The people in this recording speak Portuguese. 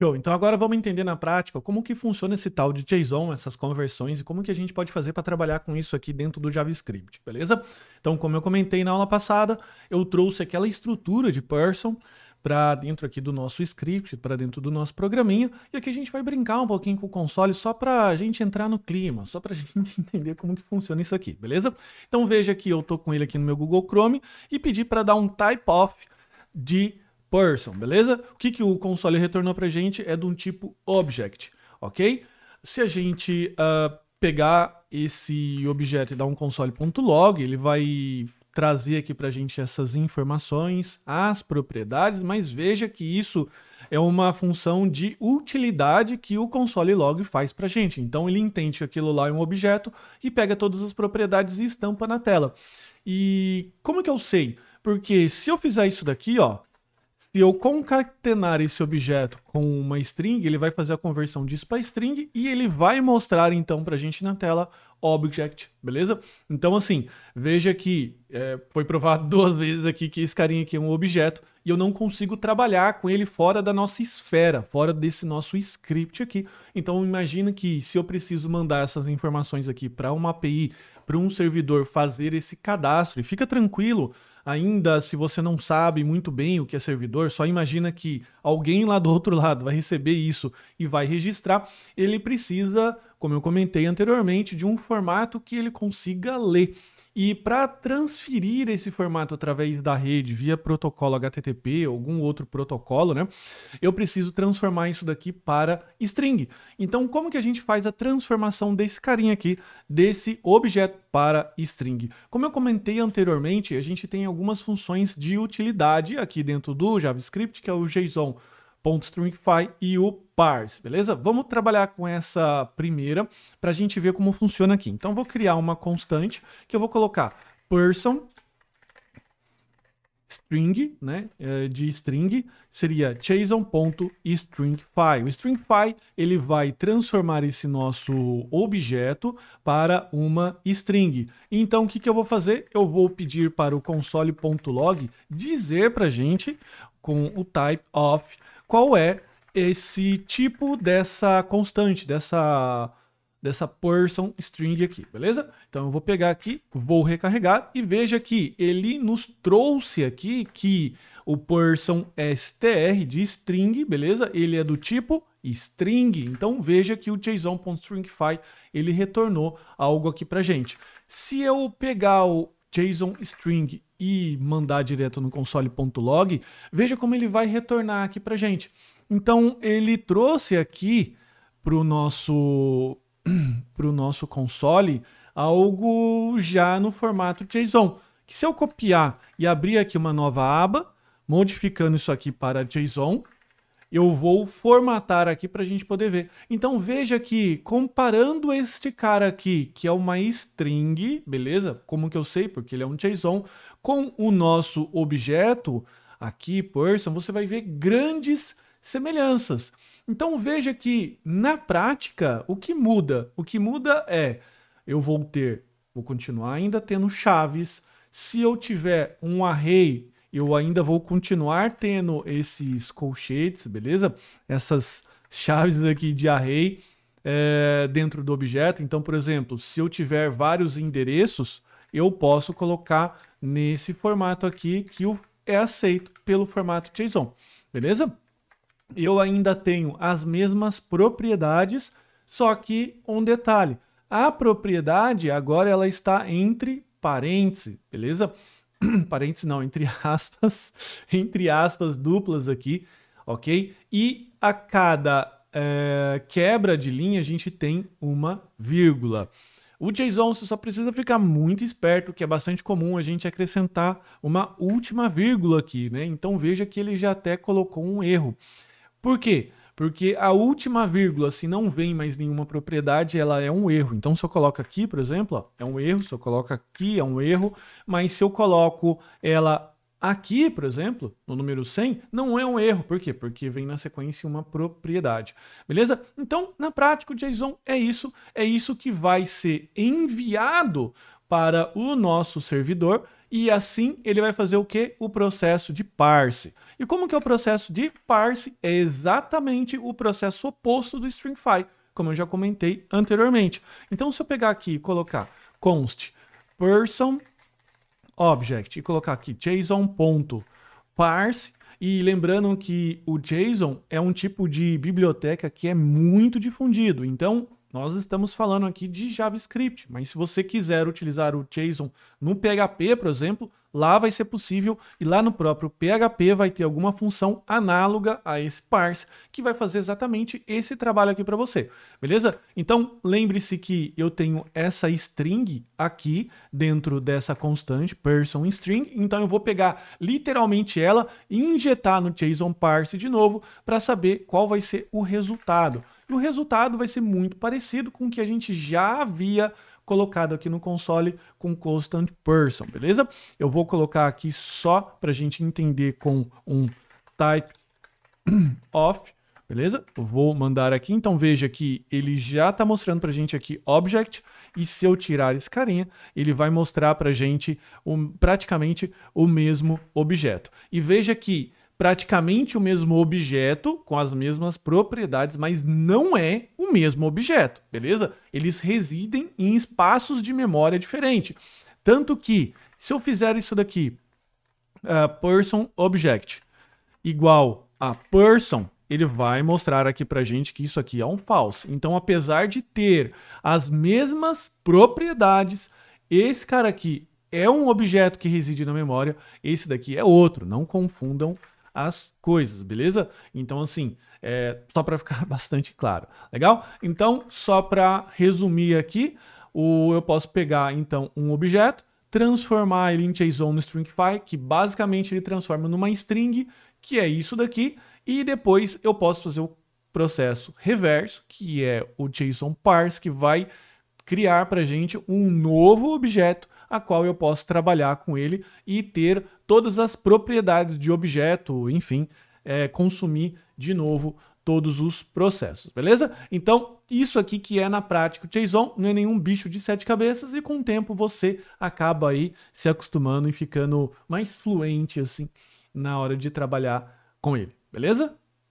Show. Então agora vamos entender na prática como que funciona esse tal de JSON, essas conversões e como que a gente pode fazer para trabalhar com isso aqui dentro do JavaScript, beleza? Então, como eu comentei na aula passada, eu trouxe aquela estrutura de person para dentro aqui do nosso script, para dentro do nosso programinha, e aqui a gente vai brincar um pouquinho com o console só para a gente entrar no clima, só para a gente entender como que funciona isso aqui, beleza? Então veja que eu tô com ele aqui no meu Google Chrome e pedi para dar um type of de person, beleza? O que o console retornou pra gente é de um tipo object, ok? Se a gente pegar esse objeto e dar um console.log, ele vai trazer aqui pra gente essas informações, as propriedades, mas veja que isso é uma função de utilidade que o console log faz pra gente. Então ele entende que aquilo lá é um objeto e pega todas as propriedades e estampa na tela. E como que eu sei? Porque se eu fizer isso daqui, ó, se eu concatenar esse objeto com uma string, ele vai fazer a conversão disso para string e ele vai mostrar então para a gente na tela object, beleza? Então assim, veja que foi provado 2 vezes aqui que esse carinha aqui é um objeto e eu não consigo trabalhar com ele fora da nossa esfera, fora desse nosso script aqui. Então imagina que se eu preciso mandar essas informações aqui para uma API, para um servidor fazer esse cadastro, e fica tranquilo, ainda se você não sabe muito bem o que é servidor, só imagina que alguém lá do outro lado vai receber isso e vai registrar, ele precisa, como eu comentei anteriormente, de um formato que ele consiga ler. E para transferir esse formato através da rede via protocolo HTTP ou algum outro protocolo, né, eu preciso transformar isso daqui para string. Então, como que a gente faz a transformação desse carinha aqui, desse objeto para string? Como eu comentei anteriormente, a gente tem algumas funções de utilidade aqui dentro do JavaScript, que é o JSON.stringify e o parse, beleza? Vamos trabalhar com essa primeira para a gente ver como funciona aqui. Então, vou criar uma constante que eu vou colocar person string, né, de string, seria json.stringify. O stringify, ele vai transformar esse nosso objeto para uma string. Então, o que eu vou fazer? Eu vou pedir para o console.log dizer para a gente, com o type of, qual é esse tipo dessa constante, dessa person string aqui, beleza? Então eu vou pegar aqui, vou recarregar e veja que ele nos trouxe aqui que o person str de string, beleza? Ele é do tipo string, então veja que o json.stringify ele retornou algo aqui pra gente. Se eu pegar o JSON string e mandar direto no console.log, veja como ele vai retornar aqui pra gente. Então ele trouxe aqui para o nosso console algo já no formato JSON, que se eu copiar e abrir aqui uma nova aba, modificando isso aqui para JSON, eu vou formatar aqui para a gente poder ver. Então veja que comparando este cara aqui, que é uma string, beleza? Como que eu sei? Porque ele é um JSON, com o nosso objeto aqui, person, você vai ver grandes semelhanças. Então veja que na prática o que muda? O que muda é eu vou continuar ainda tendo chaves. Se eu tiver um array, eu ainda vou continuar tendo esses colchetes, beleza? Essas chaves aqui de array dentro do objeto. Então, por exemplo, se eu tiver vários endereços, eu posso colocar nesse formato aqui que é aceito pelo formato JSON, beleza? Eu ainda tenho as mesmas propriedades, só que um detalhe. A propriedade agora ela está entre parênteses, beleza? Parênteses não, entre aspas duplas aqui, ok? E a cada quebra de linha a gente tem uma vírgula. O JSON você só precisa ficar muito esperto, que é bastante comum a gente acrescentar uma última vírgula aqui, né? Então veja que ele já até colocou um erro. Por quê? Porque a última vírgula, se não vem mais nenhuma propriedade, ela é um erro. Então, se eu coloco aqui, por exemplo, ó, é um erro. Se eu coloco aqui, é um erro. Mas se eu coloco ela aqui, por exemplo, no número 100, não é um erro. Por quê? Porque vem na sequência uma propriedade. Beleza? Então, na prática, o JSON é isso que vai ser enviado para o nosso servidor e assim ele vai fazer o quê? O processo de parse. E como que é o processo de parse? É exatamente o processo oposto do stringify, como eu já comentei anteriormente. Então, se eu pegar aqui e colocar const person object e colocar aqui json.parse, e lembrando que o JSON é um tipo de biblioteca que é muito difundido, então nós estamos falando aqui de JavaScript, mas se você quiser utilizar o JSON no PHP, por exemplo, lá vai ser possível e lá no próprio PHP vai ter alguma função análoga a esse parse que vai fazer exatamente esse trabalho aqui para você, beleza? Então lembre-se que eu tenho essa string aqui dentro dessa constante person string, então eu vou pegar literalmente ela e injetar no JSON parse de novo para saber qual vai ser o resultado. E o resultado vai ser muito parecido com o que a gente já havia colocado aqui no console com constant person, beleza? Eu vou colocar aqui só para a gente entender com um type of, beleza? Eu vou mandar aqui, então veja que ele já está mostrando para a gente aqui object, e se eu tirar esse carinha, ele vai mostrar para a gente praticamente o mesmo objeto. E veja que praticamente o mesmo objeto, com as mesmas propriedades, mas não é o mesmo objeto, beleza? Eles residem em espaços de memória diferentes. Tanto que, se eu fizer isso daqui, person object igual a person, ele vai mostrar aqui pra gente que isso aqui é um false. Então, apesar de ter as mesmas propriedades, esse cara aqui é um objeto que reside na memória, esse daqui é outro. Não confundam as coisas, beleza? Então, assim, só para ficar bastante claro. Legal? Então, só para resumir aqui, eu posso pegar, então, um objeto, transformar ele em JSON no stringify, que basicamente ele transforma numa string, que é isso daqui, e depois eu posso fazer o processo reverso, que é o JSON parse, que vai criar para a gente um novo objeto, a qual eu posso trabalhar com ele e ter todas as propriedades de objeto, enfim, consumir de novo todos os processos, beleza? Então, isso aqui que é na prática o JSON, não é nenhum bicho de 7 cabeças, e com o tempo você acaba aí se acostumando e ficando mais fluente assim na hora de trabalhar com ele, beleza?